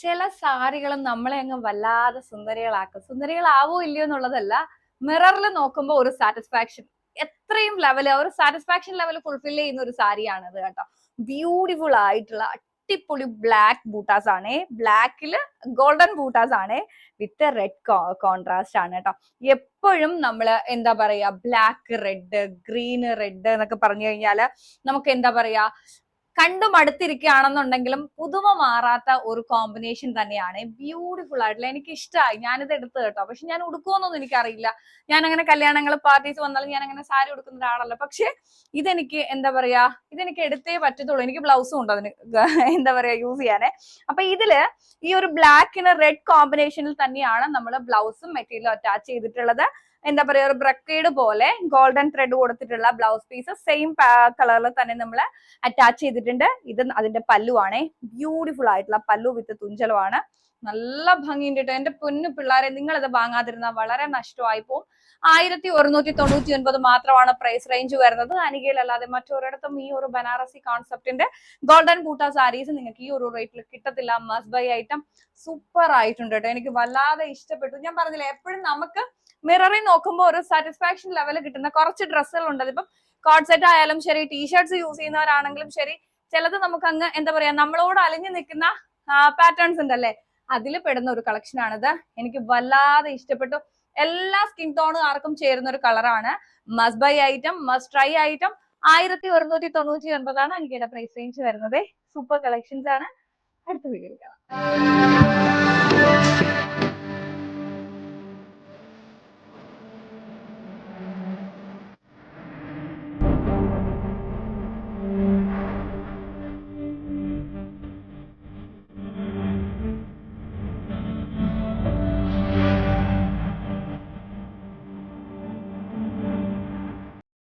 ചില സാരികളും നമ്മളെ അങ്ങ് വല്ലാതെ സുന്ദരികളാക്കും. സുന്ദരികളാവോ ഇല്ലയോ എന്നുള്ളതല്ല, മിററിൽ നോക്കുമ്പോൾ ഒരു സാറ്റിസ്ഫാക്ഷൻ, എത്രയും ലെവല് ഒരു സാറ്റിസ്ഫാക്ഷൻ ലെവൽ ഫുൾഫിൽ ചെയ്യുന്ന ഒരു സാരിയാണത് കേട്ടോ. ബ്യൂട്ടിഫുൾ ആയിട്ടുള്ള അടിപൊളി ബ്ലാക്ക് ബൂട്ടാസ് ആണേ, ബ്ലാക്കില് ഗോൾഡൻ ബൂട്ടാസ് ആണേ, വിത്ത് റെഡ് കോൺട്രാസ്റ്റ് ആണ് കേട്ടോ. എപ്പോഴും നമ്മള് എന്താ പറയാ, ബ്ലാക്ക് റെഡ്, ഗ്രീൻ റെഡ് എന്നൊക്കെ പറഞ്ഞു കഴിഞ്ഞാല് നമുക്ക് എന്താ പറയാ, കണ്ടും അടുത്തിരിക്കുകയാണെന്നുണ്ടെങ്കിലും പുതുമ മാറാത്ത ഒരു കോമ്പിനേഷൻ തന്നെയാണ്. ബ്യൂട്ടിഫുൾ ആയിട്ടുള്ള, എനിക്ക് ഇഷ്ടമായി, ഞാനിത് എടുത്തു കേട്ടോ. പക്ഷെ ഞാൻ ഉടുക്കുമെന്നൊന്നും എനിക്കറിയില്ല. ഞാൻ അങ്ങനെ കല്യാണങ്ങൾ പാർട്ടീസ് വന്നാലും ഞാൻ അങ്ങനെ സാരി ഉടുക്കുന്ന ഒരാളല്ല. പക്ഷെ ഇതെനിക്ക് എന്താ പറയാ, ഇതെനിക്ക് എടുത്തേ പറ്റത്തുള്ളൂ. എനിക്ക് ബ്ലൗസും ഉണ്ട് അതിന് എന്താ പറയാ യൂസ് ചെയ്യാനേ. അപ്പൊ ഇതില് ഈ ഒരു ബ്ലാക്കിന് റെഡ് കോമ്പിനേഷനിൽ തന്നെയാണ് നമ്മൾ ബ്ലൗസും മെറ്റീരിയലും അറ്റാച്ച് ചെയ്തിട്ടുള്ളത്. എന്താ പറയാ, ഒരു ബ്രക്കേഡ് പോലെ ഗോൾഡൻ ത്രെഡ് കൊടുത്തിട്ടുള്ള ബ്ലൗസ് പീസ് സെയിം കളറിൽ തന്നെ നമ്മൾ അറ്റാച്ച് ചെയ്തിട്ടുണ്ട്. ഇത് അതിന്റെ പല്ലുവാണേ, ബ്യൂട്ടിഫുൾ ആയിട്ടുള്ള പല്ലു വിത്ത് തുഞ്ചലുമാണ്. നല്ല ഭംഗിയുണ്ട് കേട്ടോ. എന്റെ പൊന്നു പിള്ളേരെ, നിങ്ങൾ ഇത് വാങ്ങാതിരുന്നാൽ വളരെ നഷ്ടമായി പോകും. 1199 മാത്രമാണ് പ്രൈസ് റേഞ്ച് വരുന്നത്. അനികയിലല്ലാതെ മറ്റൊരിടത്തും ഈ ഒരു ബനാറസി കോൺസെപ്റ്റിന്റെ ഗോൾഡൻ ബൂട്ട സാരീസ് നിങ്ങൾക്ക് ഈ ഒരു റേറ്റിൽ കിട്ടത്തില്ല. മസ്റ്റ് ബൈ ഐറ്റം, സൂപ്പർ ആയിട്ടുണ്ട് കേട്ടോ. എനിക്ക് വല്ലാതെ ഇഷ്ടപ്പെട്ടു. ഞാൻ പറഞ്ഞില്ലേ, എപ്പോഴും നമുക്ക് മിററിൽ നോക്കുമ്പോൾ ഒരു സാറ്റിസ്ഫാക്ഷൻ ലെവൽ കിട്ടുന്ന കുറച്ച് ഡ്രസ്സുകൾ ഉണ്ട്. അതിപ്പം കോഡ് സെറ്റ് ആയാലും ശരി, ടീഷർട്സ് യൂസ് ചെയ്യുന്നവരാണെങ്കിലും ശരി, ചിലത് നമുക്ക് അങ്ങ് എന്താ പറയാ, നമ്മളോട് അലിഞ്ഞു നിൽക്കുന്ന പാറ്റേൺസ് ഉണ്ടല്ലേ, അതിൽ പെടുന്ന ഒരു കളക്ഷൻ ആണിത്. എനിക്ക് വല്ലാതെ ഇഷ്ടപ്പെട്ടു. എല്ലാ സ്കിൻ ടോണുകാർക്കും ചേരുന്ന ഒരു കളറാണ്. Must by item, must try item. 1199 ആണ് എനിക്കിടെ പ്രൈസ് റേഞ്ച് വരുന്നത്. സൂപ്പർ കളക്ഷൻസ് ആണ്. അടുത്ത വീഡിയോ കാണാം.